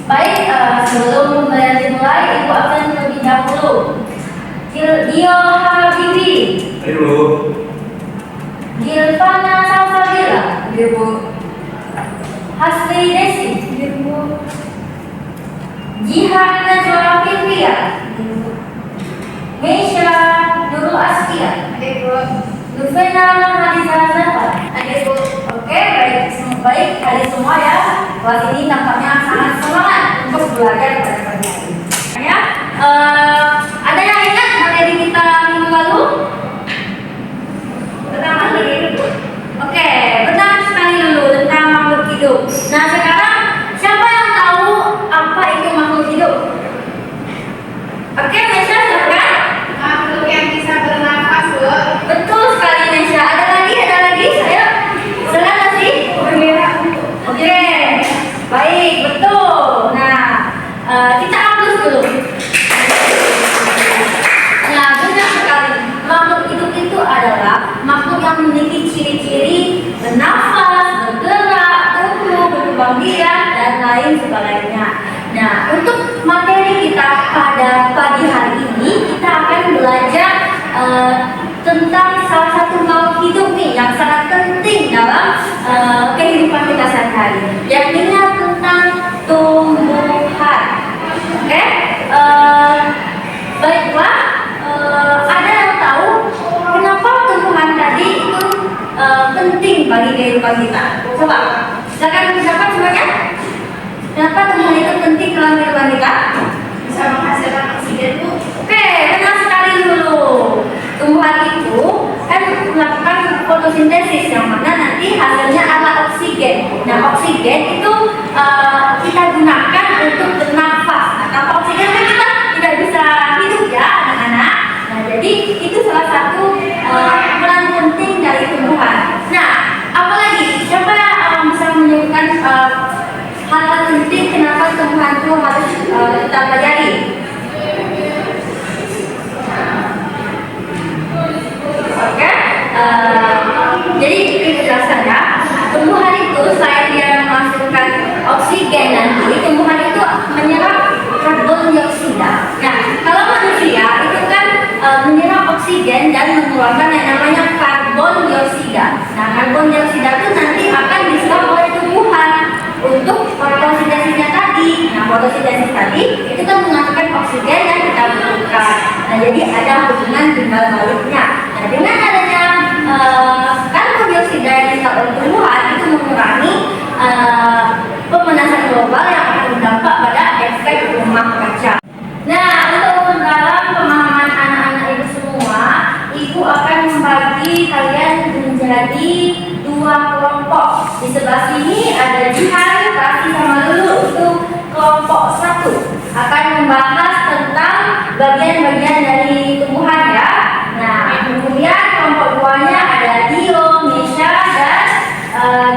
Baik, sebelum pembelajaran dimulai, Ibu akan terlebih dahulu. Dio Habibi. Halo. Gilvana Salsabila. Ibu. Hasri Desi. Ibu. Jihan Najwa Fitria. Meisha Nurul Askia. Ibu. Lufena Hadiza Zahra. Ibu. Oke, baik kali semua ya. Kelas ini tampaknya sangat semangat untuk belajar pada pagi hari. Ya, ada yang ingat materi kita minggu lalu? Tentang makhluk hidup. Oke, benar sekali dulu tentang makhluk hidup. Nah, sekarang siapa yang tahu apa itu makhluk hidup? Oke, Mesya silakan. Makhluk yang bisa bernafas, Bu. Betul sekali Mesya. Ada lagi? Saya salah nggak sih? Oke, baik, betul. Nah, kita hapus dulu. Nah, benar sekali. Makhluk hidup itu adalah makhluk yang memiliki ciri-ciri bernafas, bergerak, tumbuh, berkembang biak, dan lain sebagainya. Nah, untuk materi kita pada pagi hari ini, kita akan belajar tentang salah satu makhluk hidup nih yang sangat penting dalam kehidupan kita sehari-hari, yakni tentang tumbuhan. Oke, baiklah, ada yang tahu kenapa tumbuhan tadi itu penting bagi kehidupan kita? Coba, silakan siapa semuanya? Kenapa tumbuhan itu penting dalam kehidupan kita? Bisa menghasilkan oksigen, Bu. Oke, benar sekali dulu. Tumbuhan itu kan melakukan fotosintesis yang mana nanti hasilnya adalah oksigen. Nah, oksigen itu kita gunakan untuk bernafas. Nah, tanpa oksigen kan kita tidak bisa hidup ya, anak-anak. Nah, jadi itu salah satu peran penting dari tumbuhan. Nah, apalagi siapa yang bisa menyebutkan hal penting kenapa tumbuhan itu harus kita pelajari? Oke, jadi kita jelaskan ya. Tumbuhan itu selain dia menghasilkan oksigen nanti, tumbuhan itu menyerap karbon dioksida. Nah, kalau manusia itu kan menyerap oksigen dan mengeluarkan yang namanya karbon dioksida. Nah, karbon dioksida itu nanti akan diserap oleh tumbuhan untuk fotosintesisnya tadi. Nah, fotosintesis tadi itu kan menghasilkan oksigen yang kita butuhkan. Nah, jadi ada hubungan timbal baliknya. Nah, dengan adanya karbon dioksida yang diserap oleh tumbuhan itu mengurangi pemanasan global yang akan berdampak pada efek rumah kaca. Nah, untuk memperdalam pemahaman anak-anak ibu semua, ibu akan membagi kalian menjadi dua kelompok. Di sebelah sini ada Jihan, Rasi sama Lulu untuk kelompok 1 akan membahas tentang bagian-bagian dari tumbuhan ya. Nah, kemudian kelompok 2-nya ada Dio, Misha, dan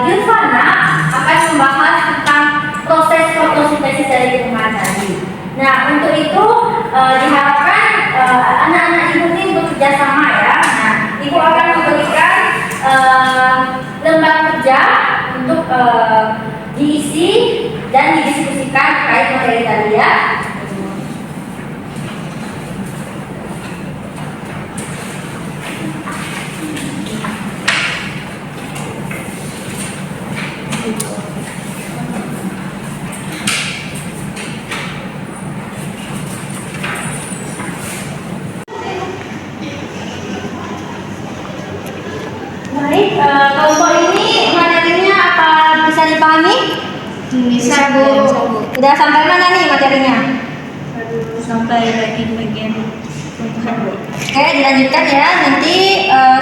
Gilvana akan membahas tentang proses fotosintesis dari tumbuhan tadi. Nah, untuk itu diharapkan anak-anak ibu ini bekerja sama ya. Nah, ibu akan memberikan lembar kerja untuk diisi dan didiskusikan terkait materi tadi ya. Baik, kelompok ini materinya apa bisa dipahami? Bisa, Bu. Udah sampai mana nih materinya? Sampai lagi bagian tumbuhan, Bu. Oke, dilanjutkan ya. Nanti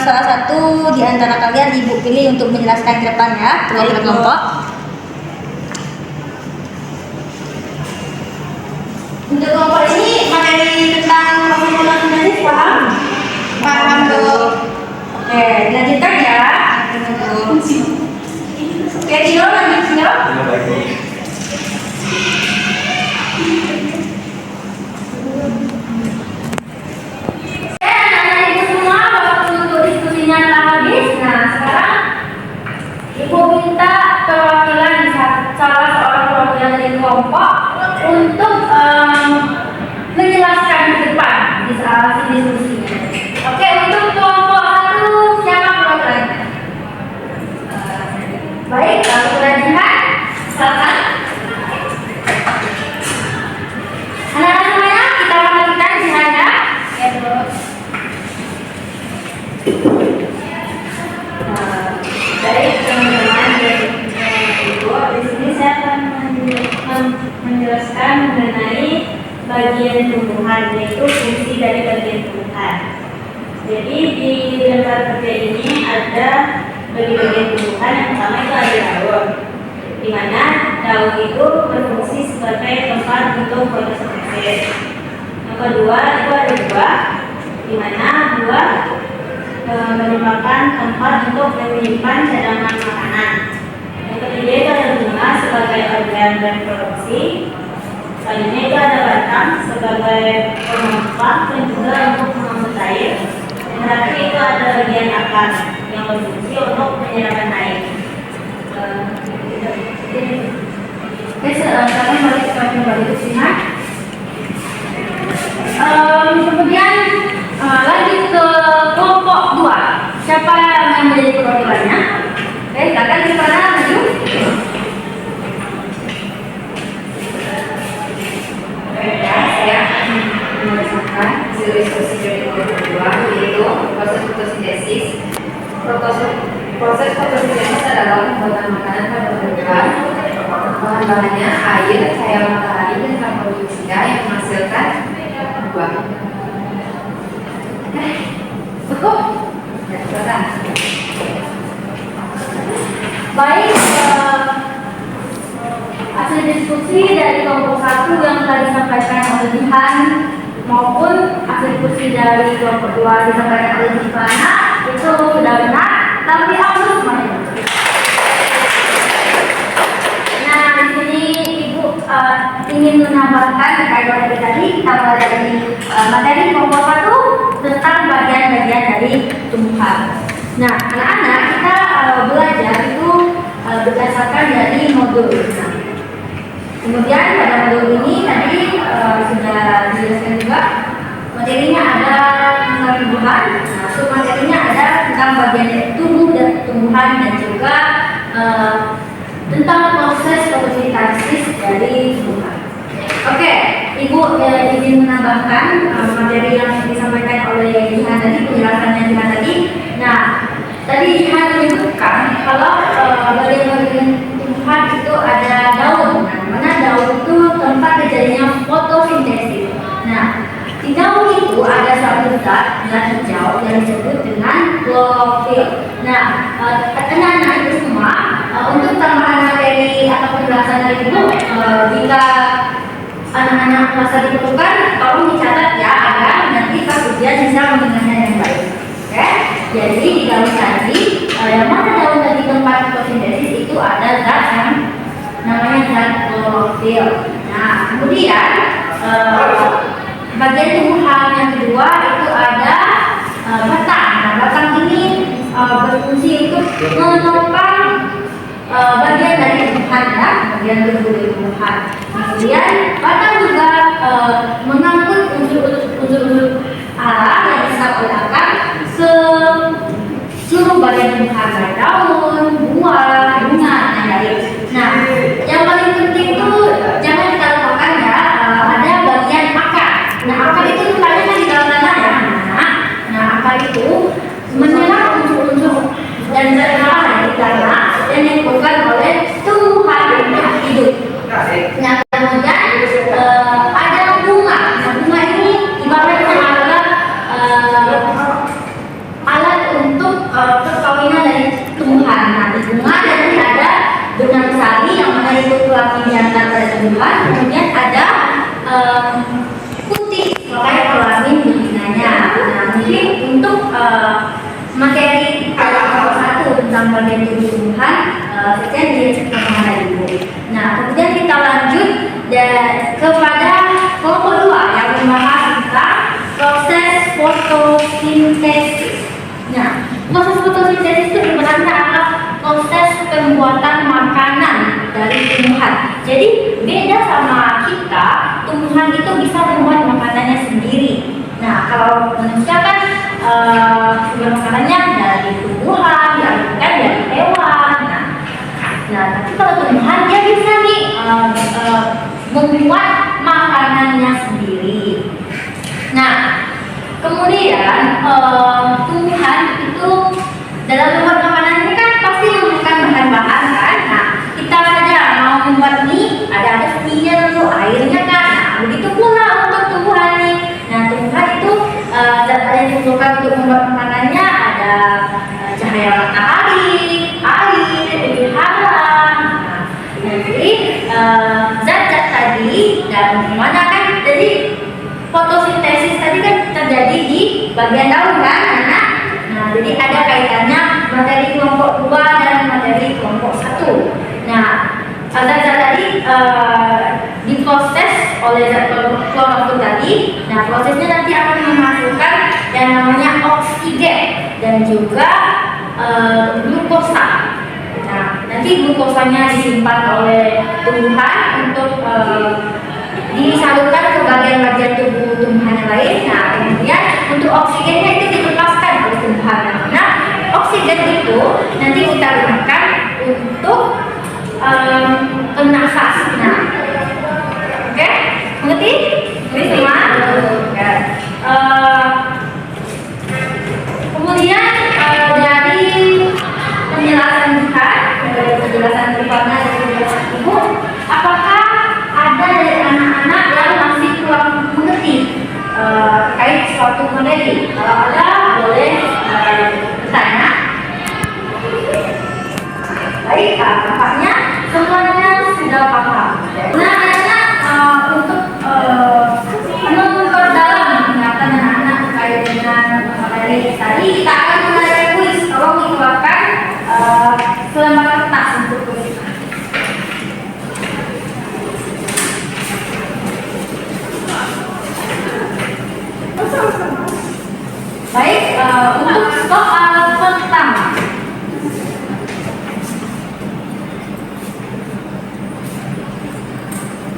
salah satu di antara kalian ibu pilih untuk menjelaskan ke depan ya, kelompok. Untuk kelompok ini materi tentang fotosintesis paham? Paham, Bu. Oke, dilanjutkan ya. Oke, Dio lanjut Dio. Anak-anak ibu semua, waktu untuk diskusinya telah habis. Nah, sekarang ibu minta perwakilan salah seorang perwakilan dari kelompok untuk menjelaskan ke depan di saat diskusinya. Oke, untuk kelompok satu siapa kelompok? Baik, kalau Jihan, silakan. Anak-anak semuanya kita perhatikan Jihan ya. Ya, Bu. Baik teman-teman dan ibu, di sini saya akan menjelaskan mengenai bagian tumbuhan, yaitu fungsi dari bagian tumbuhan. Jadi di lembar kerja ini ada bagian tumbuhan. Yang pertama itu ada daun, di mana daun itu berfungsi sebagai tempat untuk fotosintesis. Yang kedua itu ada buah, di mana buah merupakan tempat untuk menyimpan cadangan makanan. Yang ketiga itu ada bunga sebagai organ reproduksi. Selanjutnya itu ada batang sebagai pemompa dan juga untuk mengangkut air. Dan terakhir itu ada bagian akar yang berfungsi untuk menyerap air. Oke, sekarang mari kita kembali ke sini. Kemudian lanjut ke kelompok 2. Siapa yang menjadi perwakilannya? Oke, silakan di sana maju. Saya akan menjelaskan hasil diskusi dari kelompok 2, yaitu proses fotosintesis. Proses fotosintesis adalah pembuatan makanan pada tumbuhan. Bahan-bahannya air, cahaya matahari, dan karbon dioksida yang menghasilkan buah. Cukup? Ya, silakan. Baik, hasil diskusi dari kelompok 1 yang tadi disampaikan oleh Jihan maupun hasil diskusi dari kelompok 2 disampaikan oleh Jivana itu sudah benar, tapi halus semuanya. Nah, di sini Ibu ingin menambahkan terkait materi tadi, kita mulai dari materi kelompok 1 tentang bagian-bagian dari tumbuhan. Nah, anak-anak kita belajar itu berdasarkan dari modul. Nah, kemudian pada modul ini tadi sudah dijelaskan juga materinya ada tentang tumbuhan. Nah, submaterinya ada tentang bagian tubuh dan tumbuhan dan juga tentang proses fotosintesis dari tumbuhan. Oke, Ibu izin menambahkan materi yang disampaikan oleh Jihan tadi, penjelasannya Jihan tadi. Nah, tadi Jihan menyebutkan kalau bagian-bagian tumbuhan itu ada daun. Nah, mana daun itu tempat terjadinya fotosintesis. Nah, di daun itu ada satu zat hijau yang disebut dengan klorofil. Nah, anak-anak itu semua untuk tambahan materi atau penjelasan dari Ibu, jika anak-anak merasa diperlukan, tolong dicatat ya, agar nanti pas ujian bisa mendengarnya yang baik. Oke? Jadi di daun tadi, yang mana daun tadi tempat fotosintesis itu ada zat yang namanya zat klorofil. Nah, kemudian bagian tumbuhan yang kedua itu ada batang. Nah, batang ini berfungsi untuk menopang bagian dari tumbuhan ya, bagian tubuh dari tumbuhan. Kemudian batang juga mengangkut unsur-unsur alam yang diserap oleh akar ke seluruh bagian tumbuhan, baik daun, buah, bunga, dan lain-lain. Nah, yang paling penting itu jangan kita lupakan ya, ada bagian akar. Nah, akar itu letaknya kan di dalam tanah ya. Nah, akar itu menyerap unsur-unsur dan zat-zat dari tanah yang dikeluarkan oleh tumbuhan yang hidup. Nah, kemudian ada bunga. Nah, bunga ini ibaratnya adalah alat untuk perkawinan dari tumbuhan. Nah, di bunga nanti ada benang sari yang mana itu kelamin jantan pada tumbuhan. Kemudian ada putih, makanya kelamin betinanya. Nah, mungkin untuk materi kelompok 1 tentang bagian tubuh tumbuhan sekian dari pemahaman Ibu. Nah, kemudian kita lanjut kepada kelompok 2 yang membahas tentang proses fotosintesis. Nah, proses fotosintesis itu sebenarnya adalah proses pembuatan makanan dari tumbuhan. Jadi beda sama kita, tumbuhan itu bisa membuat makanannya sendiri. Nah, kalau manusia kan sumber makanannya dari tumbuhan, dialirkan dari hewan. Nah, tapi kalau tumbuhan dia bisa nih membuat makanannya sendiri. Nah, kemudian tumbuhan itu dalam membuat makanan ini kan pasti memerlukan bahan-bahan kan. Nah, kita saja mau membuat mie, ada mie-nya dulu, airnya kan. Nah, begitu pula untuk tumbuhan nih. Nah, tumbuhan itu zat yang dibutuhkan untuk membuat makanannya ada cahaya matahari, air, unsur hara. Nah, jadi zat-zat tadi dan mana kan jadi fotosintesis tadi kan terjadi di bagian daun kan, anak. Nah, jadi ada kaitannya materi kelompok 2 dan materi kelompok 1. Nah, zat-zat tadi diproses oleh zat kelompok 1 tadi. Nah, prosesnya nanti akan menghasilkan yang namanya oksigen dan juga glukosa. Nah, nanti glukosanya disimpan oleh tumbuhan untuk disalurkan ke bagian-bagian tubuh tumbuhan yang lain. Nah, kemudian untuk oksigennya itu dilepaskan oleh tumbuhan. Nah, oksigen itu nanti kita gunakan untuk bernafas. Nah, oke, mengerti? Mengerti semua? Ya. Kemudian dari penjelasan kita, penjelasan privatnya dari penjelasan ibu, apakah ada dari anak-anak yang masih kurang mengerti terkait suatu materi? Kalau ada, boleh bertanya. Baik, tampaknya semuanya sudah paham. Nah, untuk memperdalam ingatan anak-anak terkait dengan materi tadi, kita akan mulai kuis. Tolong dikeluarkan selembar kertas untuk kuis. Baik, untuk soal pertama.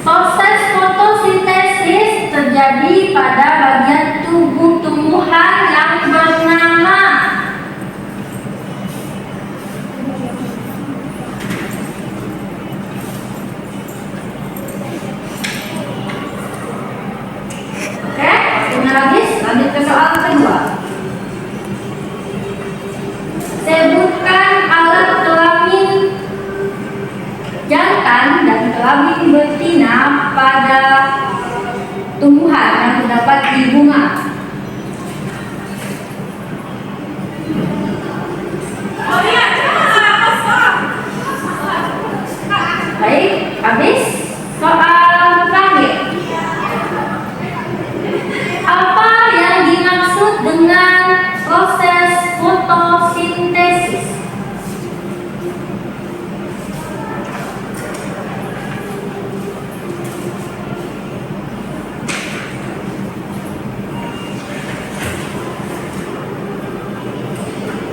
Proses fotosintesis terjadi pada bagian tubuh tumbuhan yang bernama. Oke, sudah habis. Lanjut ke soal kedua. Sebutkan alat kelamin jantan dan kelamin betina pada tumbuhan yang terdapat di bunga. Baik, habis. Soal terakhir. Apa yang dimaksud dengan proses fotosintesis?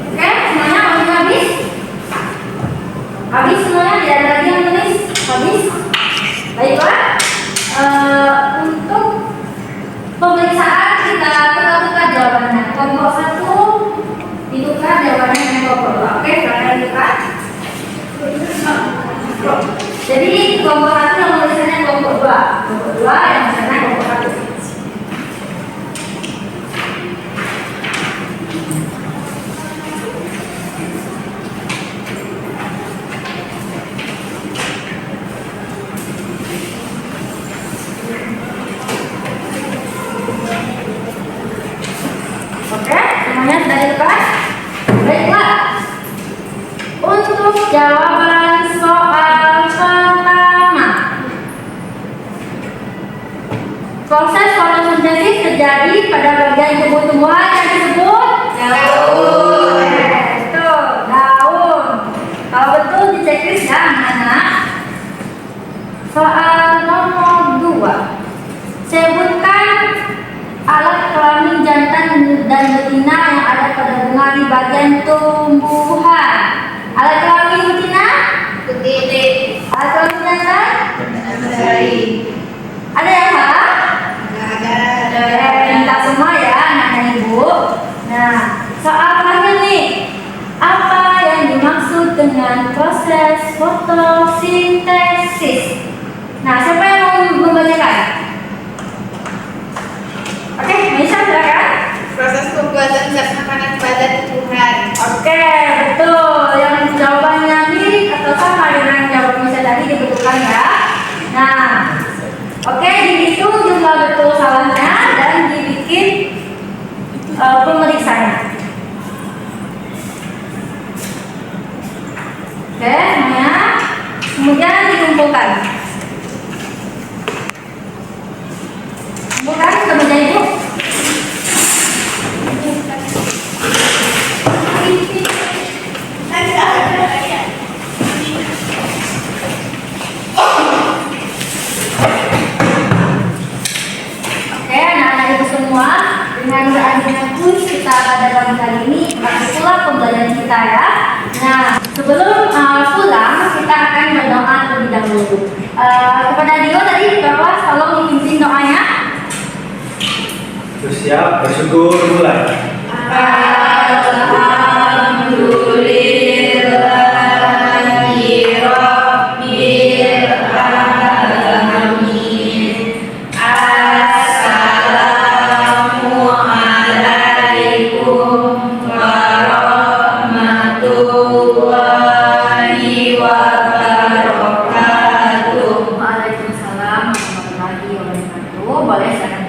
Oke, semuanya masih habis? Habis semuanya, tidak ada lagi yang tulis? Habis? Baiklah, untuk pemeriksaan kita tukar jawabannya. Kelompok 1 ditukar jawabannya dengan kelompok 2. Oke, silahkan ditukar. Jadi kelompok 1 yang tulisannya kelompok 2, kelompok 2 yang tulisannya kelompok 1. Oke, semuanya sudah ditukar? Baiklah. Untuk jawaban soal pertama. Proses fotosintesis terjadi pada bagian tubuh tumbuhan yang disebut daun. Betul, daun. Kalau betul diceklis ya anak-anak. Soal nomor 2. Sebutkan alat kelamin jantan dan betina yang ada pada bunga di bagian tumbuhan. Alat kelamin betina? Putih. Alat kelamin jantan? Oke, anak-anak ibu semua, dengan beragam kuis kita pada pagi kali ini, itulah pembelajaran kita ya. Nah, sebelum pulang, kita akan berdoa terlebih dahulu. Kepada Dio tadi, Bapak tolong dipimpin doanya. Siap, bersyukur mulai. Waalaikumsalam warahmatullahi wabarakatuh. Boleh silakan